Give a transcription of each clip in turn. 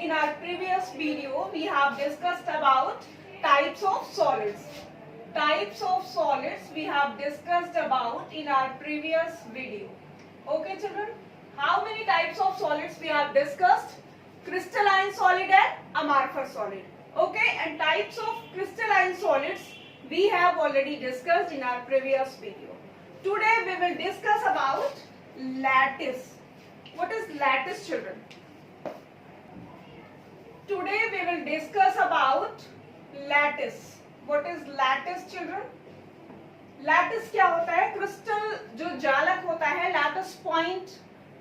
in our previous video we have discussed about types of solids. Types of solids we have discussed about in our previous video. Okay children, how many types of solids we have discussed? Crystalline solid and amorphous solid. Okay, and types of crystalline solids we have already discussed in our previous video. Today we will discuss about lattice. What is lattice children? Today we will discuss about lattice. What is lattice children? Lattice क्या होता है? Crystal जो जालक होता है, lattice point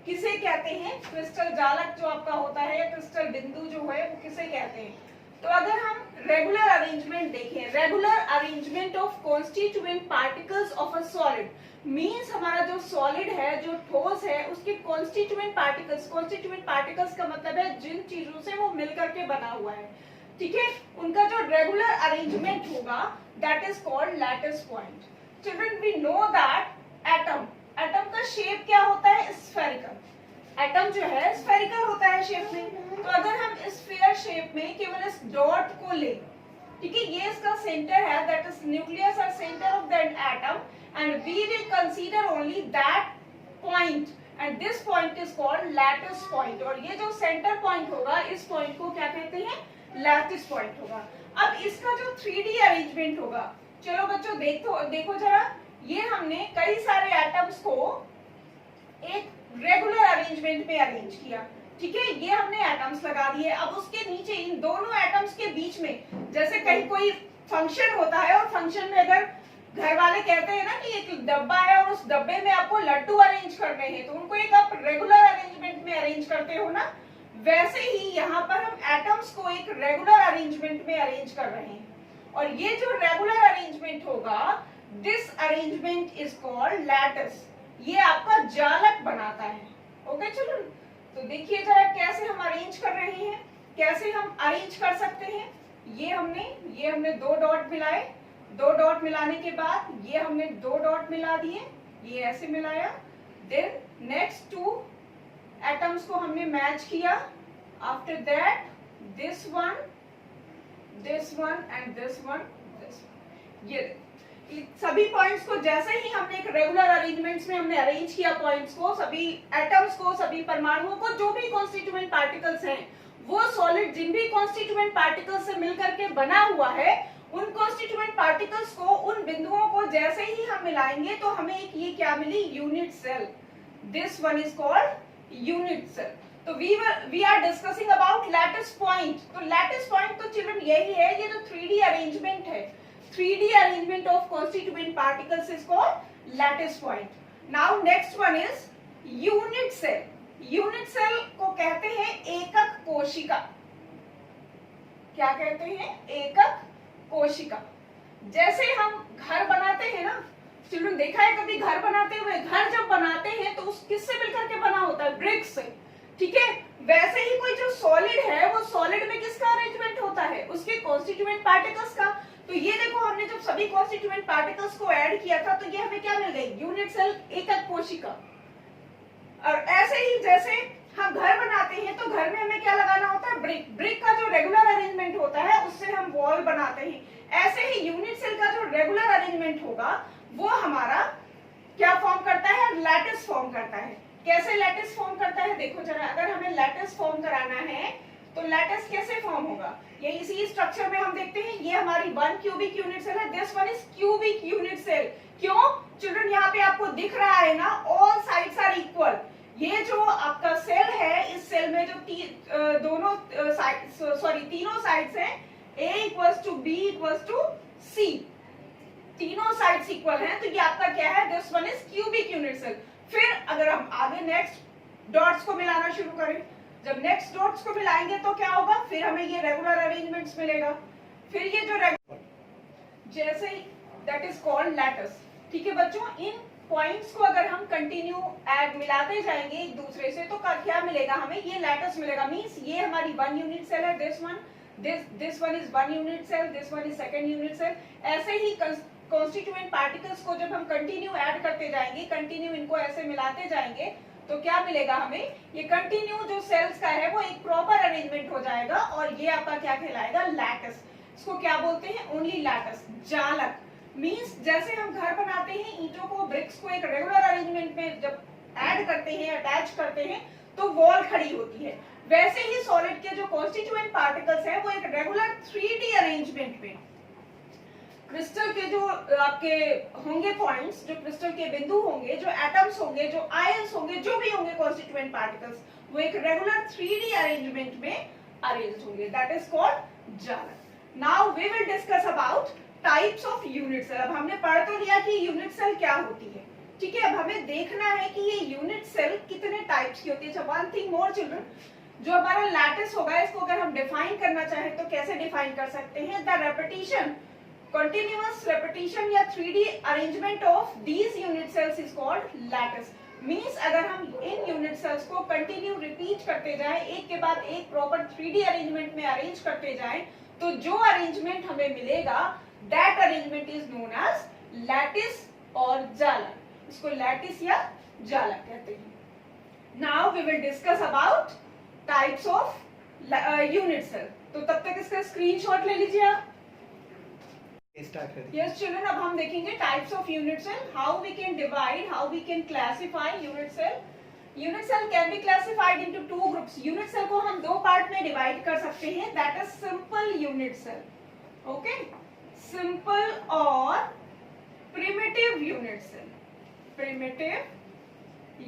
किसे कहते हैं? क्रिस्टल जालक जो आपका होता है या क्रिस्टल बिंदु जो है वो किसे कहते हैं? तो अगर हम रेगुलर अरेंजमेंट देखें, regular arrangement of constituent particles of a solid means हमारा जो सॉलिड है, जो ठोस है, उसके कॉन्स्टिट्यूएंट पार्टिकल्स का मतलब है जिन चीजों से वो मिलकर के बना हुआ है, ठीक है, उनका जो रेगुलर अरेंजमेंट होगा that is called lattice point. Children we know that atom का शेप क्या होता है? स्फेरिकल. एटम जो है स्फेरिकल होता है शेप में. तो अगर हम स्फीयर शेप में केवल इस डॉट को ले, ठीक है, ये इसका सेंटर है, दैट इज न्यूक्लियस और centre of that atom, and we will consider only that point, and this point is called lattice point. और ये जो सेंटर पॉइंट होगा, इस पॉइंट को क्या कहते हैं? लैटिस पॉइंट होगा. अब इसका जो 3D अरेंजमेंट होगा, चलो बच्चों देखो जरा, ये हमने कई सारे एटम्स को एक रेगुलर अरेंजमेंट में अरेंज किया, ठीक है, ये हमने एटम्स लगा दिए. अब उसके नीचे इन दोनों एटम्स के बीच में जैसे कहीं कोई फंक्शन होता है, और फंक्शन में अगर घर वाले कहते हैं ना कि एक डब्बा है और उस डब्बे में आपको लड्डू अरेंज करने हैं, तो उनको एक आप रेगुलर अरेंजमेंट में अरेंज करते हो ना, वैसे ही यहाँ पर हम एटम्स को एक रेगुलर अरेंजमेंट में अरेंज कर रहे हैं. और ये जो रेगुलर अरेंजमेंट होगा, this arrangement is called lattice. ये आपका जालक बनाता है. ओके चिल्ड्रन, तो देखिए जरा कैसे हम अरेंज कर रहे हैं, कैसे हम अरेंज कर सकते हैं. ये हमने दो डॉट मिलाए, दो डॉट मिलाने के बाद ये हमने दो डॉट मिला दिए, ये ऐसे मिलाया. देन नेक्स्ट टू एटम्स को हमने मैच किया. After that this one and this one. ये सभी पॉइंट्स को जैसे ही हमने एक रेगुलर अरेंजमेंट्स में हमने अरेंज किया, पॉइंट्स को, सभी एटम्स को, सभी परमाणुओं को, जो भी कॉन्स्टिट्यूएंट पार्टिकल्स हैं, वो सॉलिड जिन भी कॉन्स्टिट्यूएंट पार्टिकल्स से मिलकर के बना हुआ है, उन कॉन्स्टिट्यूएंट पार्टिकल्स को, उन बिंदुओं को जैसे ही हम मिलाएंगे तो हमें एक ये क्या मिली? Unit cell. This one is called unit cell. तो we are discussing about lattice point. तो लैटिस पॉइंट तो चिल्ड्रन यही है, ये जो 3D अरेंजमेंट है, 3D arrangement of constituent particles is called lattice point. Now next one is unit cell. Unit cell को कहते हैं एकक कोशिका. क्या कहते हैं? एकक कोशिका. जैसे हम घर बनाते हैं ना चिल्ड्रन, देखा है कभी घर बनाते हुए? घर जब बनाते हैं तो उस किससे मिलकर के बना होता है? ब्रिक से, ठीक है. वैसे ही कोई जो सॉलिड है, वो सॉलिड में किसका अरेंजमेंट होता है? उसके कॉन्स्टिट्यूएंट पार्टिकल्स का. तो ये देखो, हमने जब सभी कॉन्स्टिट्यूएंट पार्टिकल्स को ऐड किया था तो ये हमें क्या मिल गई? यूनिट सेल, एकक कोशिका. और ऐसे ही जैसे हम घर बनाते हैं तो घर में हमें क्या लगाना होता है? ब्रिक. ब्रिक का जो रेगुलर अरेंजमेंट होता है उससे हम वॉल बनाते हैं. ऐसे ही यूनिट सेल का जो रेगुलर अरेंजमेंट होगा वो हमारा क्या फॉर्म करता है? लैटिस फॉर्म करता है. कैसे लैटिस फॉर्म करता है? देखो जरा, अगर हमें लैटिस फॉर्म कराना है तो लैटिस कैसे फॉर्म होगा? ये इसी स्ट्रक्चर में हम देखते हैं, ये हमारी 1 क्यूबिक यूनिट सेल है. This one is cubic unit cell. क्यों चिल्ड्रन? यहाँ पे आपको दिख रहा है ना, ऑल साइड्स आर इक्वल. ये जो आपका सेल है, इस सेल में जो तीनों साइड्स हैं, A equals to B equals to C, तीनों साइड्स इक्वल हैं. तो ये आपका क्या है? This one is cubic unit cell. फिर अगर हम आगे नेक्स्ट डॉट्स को मिलाना शुरू करें, जब नेक्स्ट डॉट्स को मिलाएंगे तो क्या होगा? फिर हमें ये रेगुलर अरेंजमेंट्स मिलेगा. फिर ये जो जैसे दैट इज कॉल्ड लैटिस. ठीक है बच्चों, इन पॉइंट्स को अगर हम कंटिन्यू ऐड मिलाते जाएंगे एक दूसरे से तो क्या मिलेगा हमें? ये लैटिस मिलेगा. मींस ये हमारी 1 यूनिट सेल है, this one is 1 unit cell, this one is 2nd unit cell. ऐसे ही कॉन्स्टिट्यूएंट पार्टिकल्स को जब हम कंटिन्यू ऐड करते जाएंगे, कंटिन्यू इनको ऐसे मिलाते जाएंगे, तो क्या मिलेगा हमें, ये कंटिन्यू जो सेल्स का है वो एक प्रॉपर अरेंजमेंट हो जाएगा और ये आपका क्या कहलाएगा, लैटिस। इसको क्या बोलते हैं, ओनली लैटिस, जालक। मींस जैसे हम घर बनाते हैं, ईंटों को, ब्रिक्स को एक रेगुलर अरेंजमेंट में जब ऐड करते हैं, अटैच करते हैं, तो वॉल खड़ी होती है, वैसे ही सॉलिड के जो कॉन्स्टिट्यूएंट पार्टिकल्स है वो एक रेगुलर 3D अरेंजमेंट में, क्रिस्टल के जो आपके होंगे पॉइंट्स, जो क्रिस्टल के बिंदु होंगे, जो एटम्स होंगे, जो आयंस होंगे, जो भी होंगे कॉन्स्टिट्यूएंट पार्टिकल्स, वो एक रेगुलर 3D अरेंजमेंट में अरेंज होंगे, दैट इज कॉल्ड जालक। Now we will discuss about types of unit cell. अब हमने पढ़ तो लिया कि यूनिट सेल क्या होती है, ठीक है। अब हमें देखना है कि ये यूनिट सेल कितने टाइप्स की होती है। वन थिंग मोर चिल्ड्रन, जो हमारा लैटिस होगा, इसको अगर हम डिफाइन करना चाहें तो कैसे डिफाइन कर सकते हैं, द रेपिटेशन, continuous repetition या 3D arrangement of these unit cells is called lattice। Means अगर हम इन यूनिट सेल्स को कंटिन्यू रिपीट करते जाएं, एक के बाद एक प्रॉपर 3D अरेंजमेंट में अरेंज करते जाएं, तो जो अरेंजमेंट हमें मिलेगा that arrangement is known as lattice और जालक। इसको लैटिस या जालक कहते हैं। Now we will discuss about types of unit cell. तो तब तक इसका स्क्रीनशॉट ले लीजिए आप। Yes children, अब हम देखेंगे types of unit cell, how we can divide, how we can classify unit cell. Unit cell can be classified into two groups. Unit cell को हम दो पार्ट में डिवाइड कर सकते हैं, that is simple unit cell, okay, simple और primitive unit cell, primitive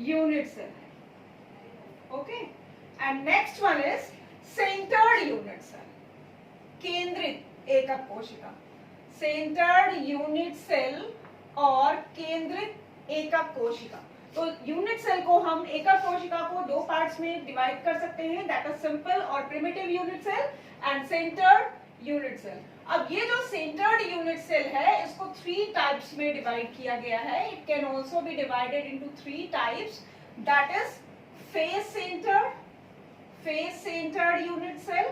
unit cell, okay. And next one is centered unit cell, केंद्रित एकक कोशिका, सेंटर्ड यूनिट सेल और केंद्रित एकक कोशिका। तो यूनिट सेल को हम एकक कोशिका को दो पार्ट्स में डिवाइड कर सकते हैं, दैट इज सिंपल और primitive unit cell and centred unit cell. अब ये जो सेंटर्ड यूनिट सेल है, इसको 3 टाइप्स में डिवाइड किया गया है। It can also be divided into 3 types, that is face centred unit cell,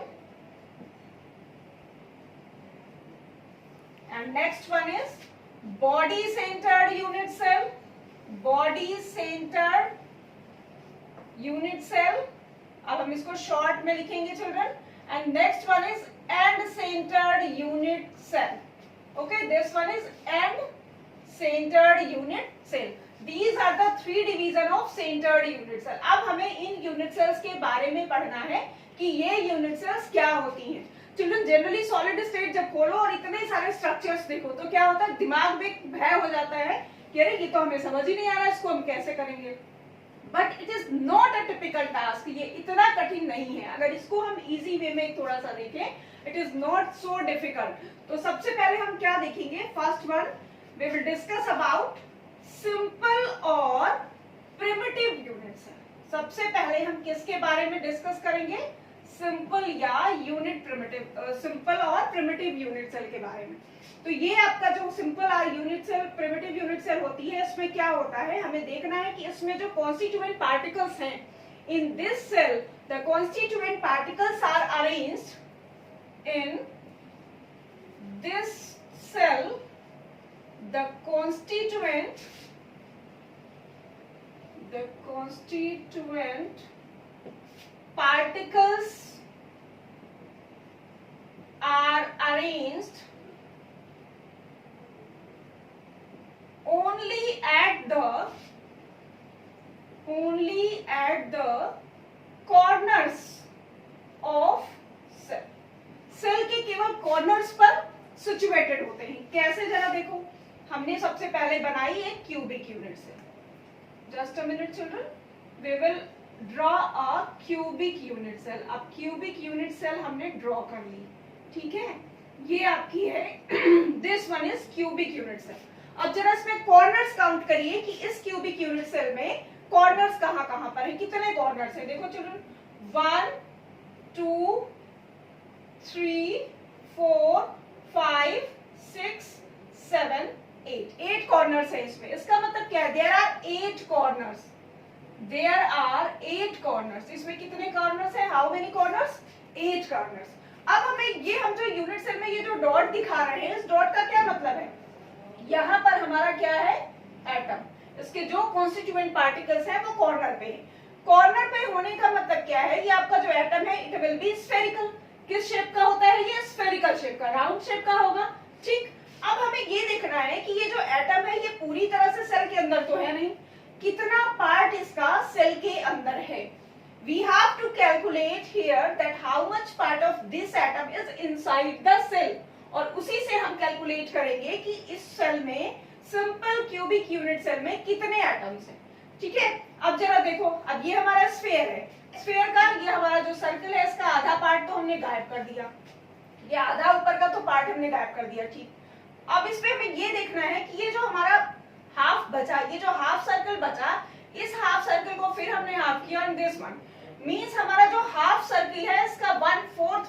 and next one is body centered unit cell, body centered unit cell। अब हम इसको शॉर्ट में लिखेंगे children. and next one is end centered unit cell, okay, this one is end centered unit cell। these are the 3 division of centered unit cell। अब हमें in unit sales के बारे में पढ़ना है कि ये यूनिट सेल्स क्या होती हैं। चिल्ड्रन जनरली सॉलिड स्टेट जब खोलो और इतने सारे स्ट्रक्चर्स देखो तो क्या होता है, दिमाग में भय हो जाता है कि अरे ये तो हमें समझ ही नहीं आ रहा, इसको हम कैसे करेंगे। But it is not a typical task, ये इतना कठिन नहीं है। अगर इसको हम इजी वे में थोड़ा सा देखें, it is not so difficult. तो सबसे पहले हम क्या देखेंगे, first one we will discuss about simple और प्रिमिटिव यूनिट सेल। सबसे पहले हम किसके बारे में डिस्कस करेंगे, सिंपल या यूनिट प्रिमिटिव, सिंपल और प्रिमिटिव यूनिट सेल के बारे में। तो ये आपका जो simple unit cell, primitive unit cell होती है, इसमें क्या होता है, हमें देखना है कि इसमें जो कॉन्स्टिट्यूएंट पार्टिकल्स हैं in this cell, the constituent particles are arranged in this cell, the constituent particles are arranged only at the corners of cell। Cell के केवल कॉर्नर्स पर सिचुएटेड होते हैं। कैसे, जरा देखो, हमने सबसे पहले बनाई एक cubic unit cell. Just a minute children, we will draw a cubic unit cell. अब क्यूबिक यूनिट सेल हमने ड्रॉ कर ली, ठीक है, ये आपकी है, this one is cubic unit cell. अब जरा इसमें कॉर्नर्स काउंट करिए कि इस क्यूबिक यूनिट सेल में कॉर्नर्स कहां कहां पर है, कितने कॉर्नर्स है। देखो चिल्ड्रन, 1 2 3 4 5 6 7 8 कॉर्नर्स है इसमें। इसका मतलब क्या है, there are 8 corners, there are 8 corners. इसमें कितने कॉर्नर्स है, हाउ मेनी कॉर्नर्स, 8 कॉर्नर्स। अब हमें ये, हम जो यूनिट सेल में ये जो डॉट दिखा रहे हैं, इस डॉट का क्या मतलब है, यहां पर हमारा क्या है, एटम। इसके जो कॉन्स्टिट्यूएंट पार्टिकल्स हैं वो कॉर्नर पे हैं। कॉर्नर पे होने का मतलब क्या है, ये आपका जो एटम है इट विल बी स्फेरिकल। किस शेप का होता है ये? स्फेरिकल शेप का, राउंड शेप का होगा। ठीक, अब हमें ये देखना है कि ये जो एटम है ये पूरी तरह से सेल के अंदर तो है नहीं, कितना पार्ट इसका सेल के अंदर है। We have to calculate here that how much part of this atom is inside the cell, और उसी से हम कैलकुलेट करेंगे कि इस सेल में, सिंपल क्यूबिक यूनिट सेल में कितने एटम्स हैं। ठीक है, अब जरा देखो, अब ये हमारा स्फीयर है, स्फीयर का ये हमारा जो सर्कल है इसका आधा पार्ट तो हमने गायब कर दिया, ये आधा ऊपर का तो पार्ट हमने गायब कर दिया। ठीक, अब इसमें हमें ये देखना है कि ये जो हमारा हाफ बचा, ये जो हाफ सर्कल बचा, इस हाफ सर्कल को फिर हमने हाफ किया ऑन दिस वन, मींस हमारा जो हाफ सर्कल है इसका 1/4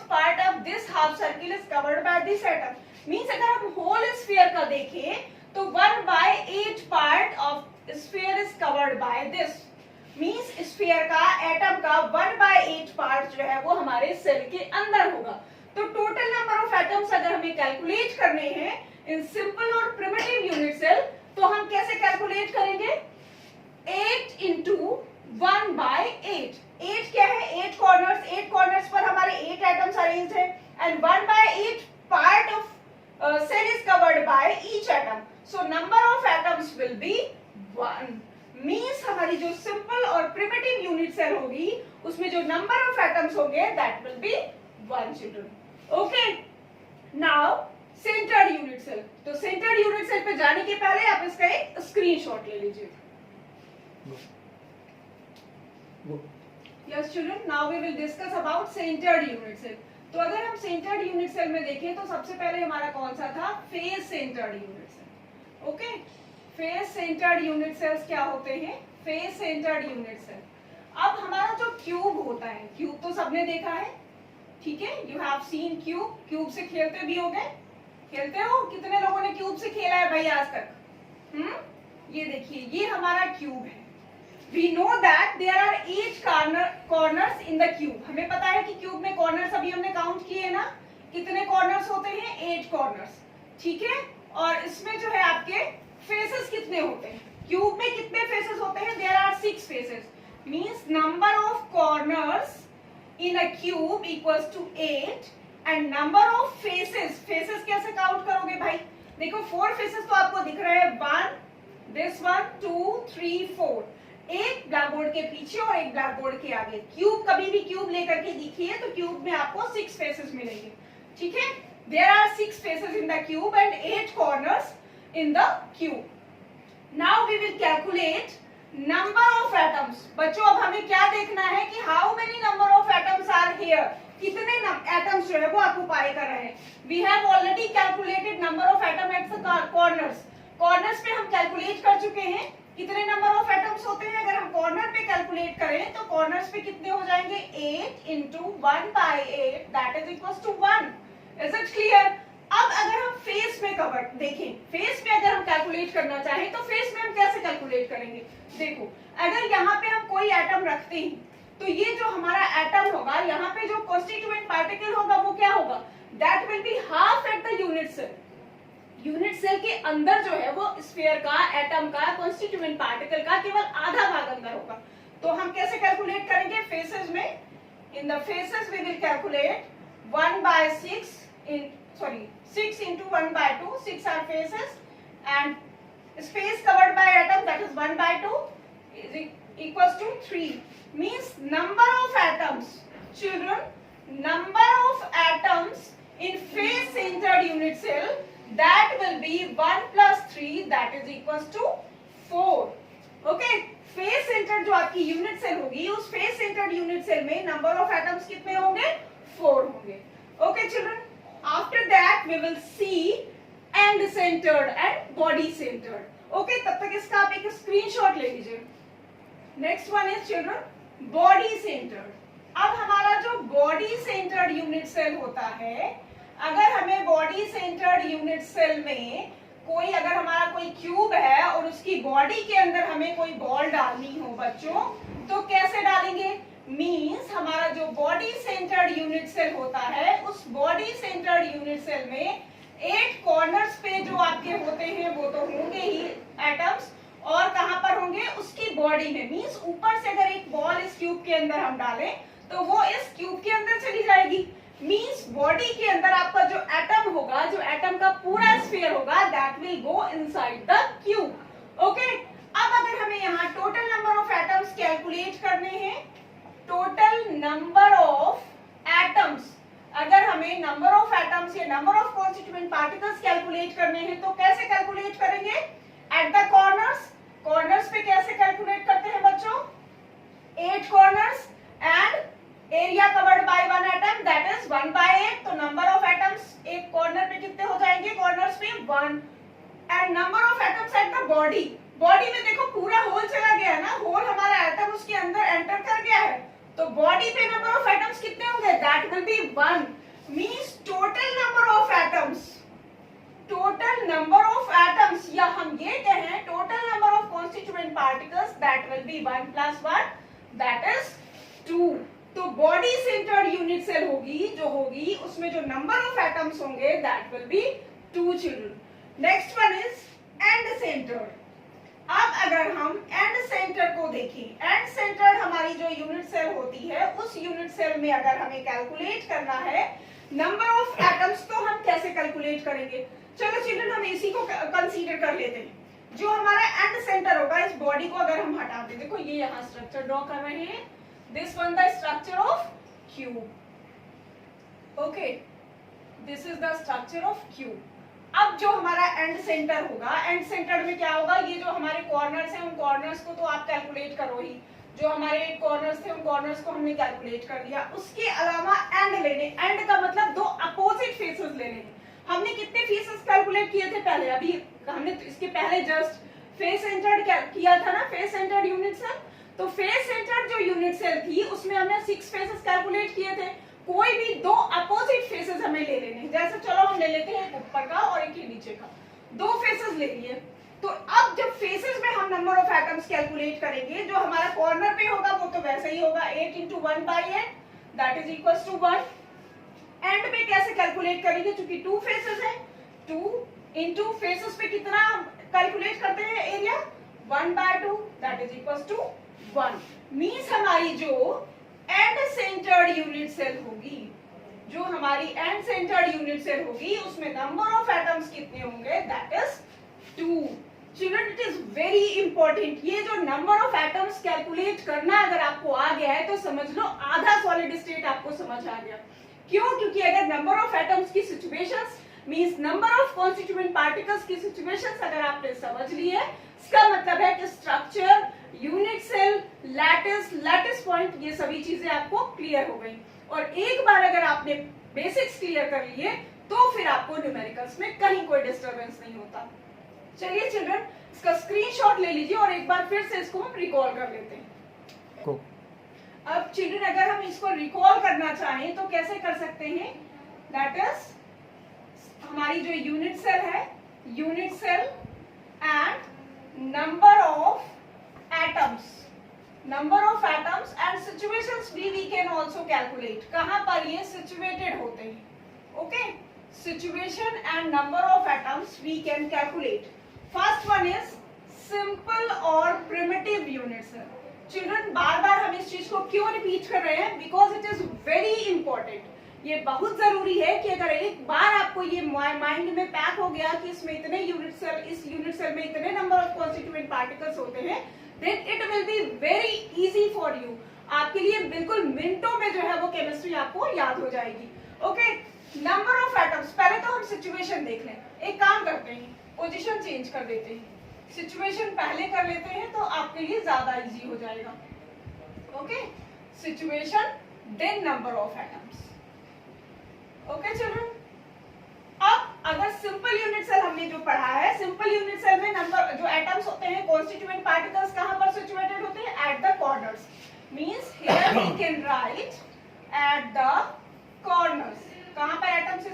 part of this half circle is covered by this atom. Means अगर हम होल स्फीयर का देखें तो 1/8 part of sphere is covered by this. Means sphere का, एटम का 1/8 पार्ट जो है वो हमारे सेल के अंदर होगा। तो टोटल नंबर ऑफ एटम्स अगर हमें कैलकुलेट करने हैं इन सिंपल और प्रिमिटिव यूनिट सेल, तो हम कैसे कैलकुलेट करेंगे? 8 into 1/8। 8 क्या है? 8 कॉर्नर्स, 8 कॉर्नर्स पर हमारे 8 एटम्स अरेंज है, and 1/8 part of cell is covered by each atom, so number of atoms will be 1। means हमारी जो सिंपल और प्रिमिटिव यूनिट सेल होगी उसमें जो नंबर ऑफ एटम्स होंगे that will be 1 children। okay, now centred unit cell. तो centred unit cell पे जाने के पहले आप इसका एक स्क्रीनशॉट ले लीजिए। Yes children, now we will discuss about centred unit cell. तो अगर हम सेंटर्ड यूनिट सेल में देखें तो सबसे पहले हमारा कौन सा था? Face centred unit cell. Okay, face centred unit cells क्या होते हैं? Face centred unit cell. अब हमारा जो क्यूब होता है, क्यूब तो सबने देखा है, ठीक है, you have seen cube. Cube से खेलते भी होगे, खेलते हो? कितने लोगों ने क्यूब से खेला है भाई आज तक? ये देखिए, ये हमारा क्यूब है। We know that there are 8 corners in the cube। हमें पता है कि क्यूब में कॉर्नर्स अभी हमने काउंट किए ना, कितने कॉर्नर्स होते हैं? 8 कॉर्नर्स। ठीक है, और इसमें जो है आपके फेसेस कितने होते हैं? क्यूब में कितने फेसेस होते हैं? There are 6 faces। Means number of corners in a cube equals to 8 and number of faces। faces कैसे काउंट करोगे भाई? देखो 4 faces तो आपको दिख रहे हैं, 1, this one, 2, 3, 4। एक ब्लैक बोर्ड के पीछे और एक ब्लैक बोर्ड के आगे। क्यूब, कभी भी क्यूब लेकर के देखिए तो क्यूब में आपको 6 फेसेस मिलेंगे। ठीक है, there are 6 faces in the cube and 8 corners in the cube. Now we will calculate number of atoms. बच्चों अब हमें क्या देखना है कि how many number of atoms are here, कितने एटम्स जो है वो ऑक्युपाई कर रहे हैं। We have already calculated number of atom at the corners. Corners पे हम कैलकुलेट कर चुके हैं कितने नंबर ऑफ एटम्स होते हैं। अगर हम कॉर्नर पे कैलकुलेट करें तो कॉर्नर्स पे कितने हो जाएंगे? 8 into 1/8 that is equals to 1। Is it clear? अब अगर हम फेस में कवर देखें, फेस में अगर हम कैलकुलेट करना चाहें तो फेस में हम कैसे कैलकुलेट करेंगे? देखो, अगर यहाँ पे हम कोई एटम रखते हैं तो ये जो हमारा एटम होगा, यहाँ पे जो कॉन्स्टिट्यूएंट पार्टिकल होगा वो क्या होगा? That will be half at the unit cell. Unit cell के अंदर जो है वो स्फीयर का, एटम का, कॉन्स्टिट्यूएंट पार्टिकल का केवल आधा भाग अंदर होगा। तो हम कैसे कैलकुलेट करेंगे? फेसेस में, in the faces we will calculate 1/6 6 into 1/2, 6 are faces and space covered by atom that is 1/2 is equals to 3। means number of atoms, children, number of atoms in face centered unit cell that will be 1 plus 3 that is equals to 4। okay, face centered जो आपकी unit cell होगी, उस face centered unit cell में number of atoms कितने होंगे? 4 होंगे। okay children, after that we will see end centered and body centered। okay, तब तक इसका आप एक स्क्रीनशॉट ले लीजिए। Next one is children body centred. अब हमारा जो बॉडी सेंटर्ड यूनिट सेल होता है, अगर हमें बॉडी सेंटर्ड यूनिट सेल में कोई, अगर हमारा कोई क्यूब है और उसकी बॉडी के अंदर हमें कोई बॉल डालनी हो बच्चों, तो कैसे डालेंगे? मींस हमारा जो बॉडी सेंटर्ड यूनिट सेल होता है, उस बॉडी सेंटर्ड यूनिट सेल में 8 कॉर्नर्स पे जो आपके होते हैं वो तो होंगे ही एटम्स, और कहां पर होंगे, उसकी बॉडी में। मींस ऊपर से अगर एक बॉल इस क्यूब के अंदर हम डालें तो वो इस क्यूब के अंदर चली जाएगी। मींस बॉडी के अंदर आपका जो एटम होगा, जो एटम का पूरा स्फीयर होगा, that will go inside the cube. Okay, अब अगर हमें यहाँ total number of atoms calculate करने हैं, टोटल नंबर ऑफ एटम्स, अगर हमें नंबर ऑफ एटम्स या number of constituent particles calculate करने हैं तो कैसे कैलकुलेट करेंगे, एट द कॉर्नर्स। कॉर्नर्स पे कैसे कैलकुलेट करते हैं बच्चों, 8 corners and area covered by one atom, that is 1/8। तो नंबर ऑफ एटम्स एक कॉर्नर पे कितने हो जाएंगे, कॉर्नर्स पे 1, and number of atoms at the body. Body में देखो पूरा होल चला गया है ना, होल हमारा एटम उसके अंदर एंटर कर गया है, तो बॉडी पे नंबर ऑफ एटम्स कितने होंगे, that will B 1। Means total number of atoms, total number of atoms, या हम ये कहें total number of constituent particles, that will B 1 + 1, that is 2। तो बॉडी सेंटर्ड यूनिट सेल होगी, जो होगी उसमें जो नंबर ऑफ एटम्स होंगे that will be 2 children. Next one is end centred. अब अगर हम एंड सेंटर को देखें, एंड सेंटर हमारी जो यूनिट सेल होती है, उस यूनिट सेल में अगर हमें कैलकुलेट करना है नंबर ऑफ एटम्स, तो हम कैसे कैलकुलेट करेंगे। चलो चिल्ड्रन हम इसी को कंसीडर कर लेते हैं। जो हमारा एंड सेंटर होगा, इस बॉडी को अगर हम हटा दें, देखो ये यहाँ स्ट्रक्चर ड्रॉ कर रहे हैं, this one the structure of cube. Okay, this is the structure of cube. अब जो हमारा एंड सेंटर होगा, एंड सेंटर में क्या होगा, ये जो हमारे कॉर्नर्स हैं, उन कॉर्नर्स को तो आप कैलकुलेट करो ही, जो हमारे कॉर्नर्स थे उन कॉर्नर्स को हमने कैलकुलेट कर लिया। उसके अलावा एंड लेने, एंड का मतलब दो अपोजिट फेसेस लेने। हमने कितने फेसेस कैलकुलेट किए थे पहले, अभी हमने तो इसके पहले जस्ट फेस सेंटर्ड किया था ना, फेस सेंटर्ड यूनिट सेल। तो फेस सेंटर्ड जो यूनिट सेल थी उसमें हमने 6 फेसेस कैलकुलेट किए थे। कोई भी दो अपोजिट फेसेस हमें ले लेने, जैसे चलो हम ले लेते हैं एक ऊपर का और एक नीचे का, 2 फेसेस ले लिए। तो अब जब फेसेस में हम नंबर ऑफ एटम्स कैलकुलेट करेंगे, जो हमारा कॉर्नर पे होगा वो तो वैसे ही होगा, 8 × 1/8 that is equal to 1। End पे कैसे कैलकुलेट करेंगे, क्योंकि 2 फेसेस है, 2 × फेसेस पे कितना कैलकुलेट करते हैं area, 1/2 that is equal to 1। Means हमारी जो एंड सेंटर्ड यूनिट सेल होगी, जो हमारी एंड सेंटर्ड यूनिट सेल होगी, उसमें नंबर ऑफ एटम्स कितने होंगे, दैट is 2। Children it is very important, ये जो नंबर ऑफ एटम्स कैलकुलेट करना अगर आपको आ गया है तो समझ लो आधा सॉलिड स्टेट आपको समझ आ गया। क्यों, क्योंकि अगर नंबर ऑफ एटम्स की situations means number of constituent particles की सिचुएशंस अगर आपने समझ ली है, इसका मतलब है कि structure, unit cell, lattice point, ये सभी चीजें आपको क्लियर हो गई। और एक बार अगर आपने बेसिक्स क्लियर कर लिए तो फिर आपको न्यूमेरिकल्स में कहीं कोई डिस्टरबेंस नहीं होता। चलिए चिल्ड्रन, इसका स्क्रीनशॉट ले लीजिए और एक बार फिर से इसको हम रिकॉल कर लेते हैं। अब चिल्ड्रन अगर हम इसको रिकॉल करना चाहें तो कैसे कर सकते हैं, दैट इज हमारी जो यूनिट सेल है, unit cell and number of atoms and situations भी वी कैन आल्सो कैलकुलेट। कहां पर ये सिचुएटेड होते हैं, okay, situation and number of atoms we can calculate. First one is simple और प्रिमिटिव यूनिट सेल। चिल्ड्रन बार बार हम इस चीज को क्यों रिपीट कर रहे हैं, because it is very important. ये बहुत जरूरी है कि अगर एक बार आपको ये माइंड में पैक हो गया कि इसमें इतने यूनिट सेल, इस यूनिट सेल में इतने नंबर ऑफ कॉन्स्टिट्यूएंट पार्टिकल्स होते हैं, then it will be very easy for you. आपके लिए बिल्कुल मिनटों में जो है वो केमिस्ट्री आपको याद हो जाएगी। ओके, नंबर ऑफ एटम्स, पहले तो हम सिचुएशन देख लें। एक काम करते हैं, पोजीशन चेंज कर देते हैं, सिचुएशन पहले कर लेते हैं तो आपके लिए ज्यादा इजी हो जाएगा। Okay, situation then number of atoms. Okay children, अब अगर सिंपल यूनिट सेल हमने जो पढ़ा है, सिंपल यूनिट सेल में नंबर जो एटम्स होते हैं, कॉन्स्टिट्यूएंट पार्टिकल्स कहां पर सिचुएटेड होते हैं, at the corners. Means here we can write at the corners. कहां पर एटम्स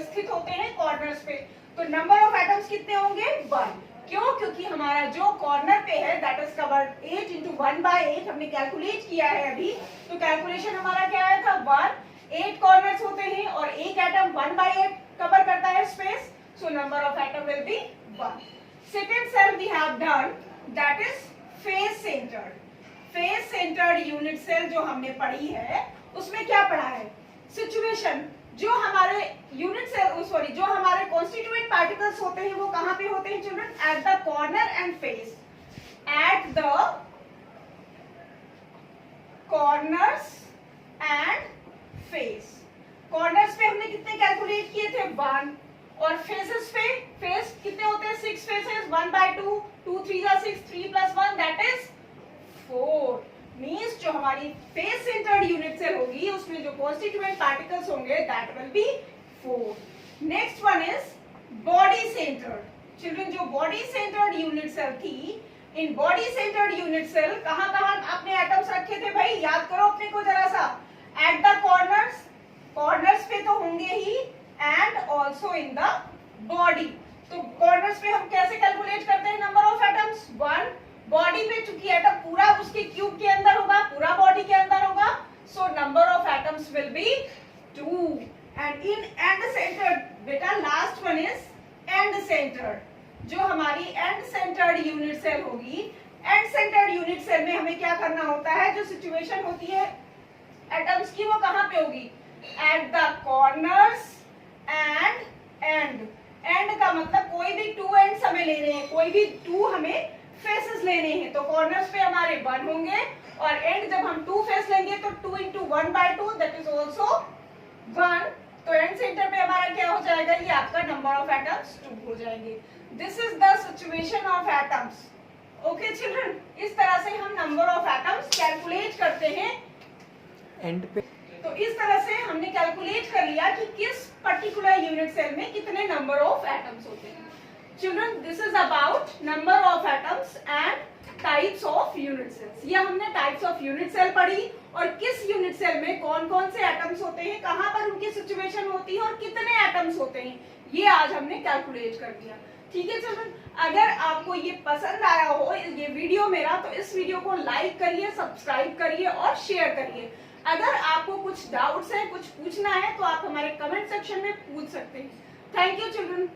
स्थित होते हैं, कॉर्नर्स पे। तो नंबर ऑफ एटम्स कितने होंगे, 1। क्यों, क्योंकि हमारा जो कॉर्नर पे है दैट इज कवर्ड 8 × 1/8 हमने कैलकुलेट किया है अभी। तो कैलकुलेशन हमारा क्या आया था, 1। 8 कॉर्नर्स होते हैं और एक एटम 1/8 कवर करता है, है space, so number of atom will be 1. Second cell we have done, that is face centered. Face centered unit cell जो हमने पढ़ी है उसमें क्या पढ़ा है, सिचुएशन जो हमारे यूनिट सेल सॉरी जो हमारे कॉन्स्टिट्यूएंट पार्टिकल्स होते हैं वो कहां पे होते हैं children, at the corner and face, eight the corners and face. Corners पे हमने कितने कैलकुलेट किए थे, 1. और फेसेस पे, फेस कितने होते हैं, 6 फेसेस, 1/2, 2 3 6, 3 + 1 दैट इज 4. मींस जो हमारी फेस सेंटर्ड यूनिट सेल होगी उसमें जो कॉन्स्टिट्यूएंट पार्टिकल्स होंगे that will be 4. Next one is body centred. Children जो बॉडी सेंटर्ड यूनिट सेल थी, in body centred unit cell कहां कहां अपने एटम्स रखे थे भाई, याद करो अपने को जरा सा. एट द कॉर्नर्स, कॉर्नर्स पे तो होंगे ही, and also in the body. तो कॉर्नर्स पे हम कैसे कैलकुलेट करते हैं नंबर ऑफ एटम्स, 1. बॉडी पे चूंकि एटम पूरा उसके क्यूब के अंदर होगा, पूरा बॉडी के अंदर होगा, so number of atoms will be 2. And in end centered, बेटा last one is end centered. जो हमारी एंड सेंटर्ड यूनिट सेल होगी, एंड सेंटर्ड यूनिट सेल में हमें क्या करना होता है, जो सिचुएशन होती है एटम्स की वो कहां पे होगी, eight the corners and and. And का मतलब कोई भी 2 एंड्स हमें लेने हैं, कोई भी 2 हमें फेसेस लेने हैं, तो कॉर्नर्स पे हमारे 1 होंगे और एंड जब हम 2 फेस लेंगे तो 2 × 1/2 दैट इज आल्सो 1. तो एंड सेंटर पे हमारा क्या हो जाएगा, ये आपका नंबर ऑफ एटम्स 2 हो जाएंगे. This is the situation of atoms. Okay children, इस तरह से हम नंबर ऑफ एटम्स कैलकुलेट करते हैं एंड पे. तो इस तरह से हमने कैलकुलेट कर लिया कि किस पर्टिकुलर यूनिट सेल में कितने नंबर ऑफ एटम्स होते हैं. Children this is about number of atoms and types of unit cells. ये हमने टाइप्स ऑफ यूनिट सेल पढ़ी और किस यूनिट सेल में कौन कौन से एटम्स होते हैं, कहां पर उनकी सिचुएशन होती है और कितने एटम्स होते हैं, ये आज हमने कैलकुलेट कर दिया. ठीक है चिल्ड्रन, अगर आपको ये पसंद आया हो ये वीडियो मेरा, तो इस वीडियो को लाइक करिए, सब्सक्राइब करिए और शेयर करिए. अगर आपको कुछ डाउट्स है, कुछ पूछना है तो आप हमारे कमेंट सेक्शन में पूछ सकते हैं. Thank you children.